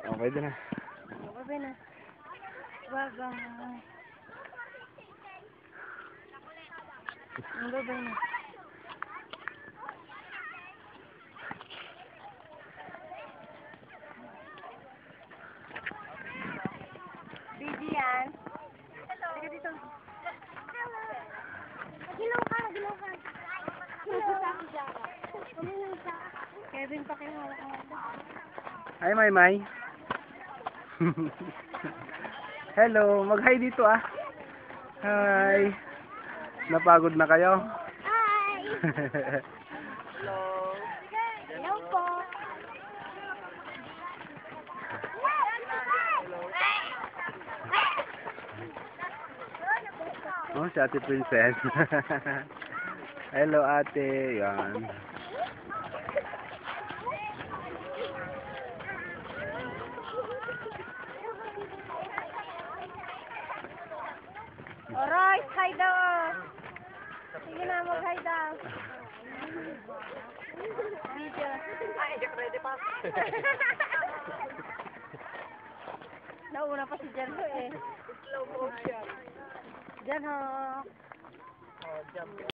Oh, pwede na. Bye-bye na. Bye-bye. Bye-bye na. Baby yan. Hello. Halika dito. Hello. Nagilaw ka, nagilaw ka. Hello. Kevin, pakihawak mo ako. Hi, May. Hello, mag-hi dito ah. Hi. Napagod na kayo? Hi. Hello. Hello po. Oh, si Ate Princess. Hello, ate. Yan. Alright, hi daw. Sige na, mag-hi daw. Video. Ay, ready pa. Nauna pa si Jan ho eh. Slow motion. Jan ho.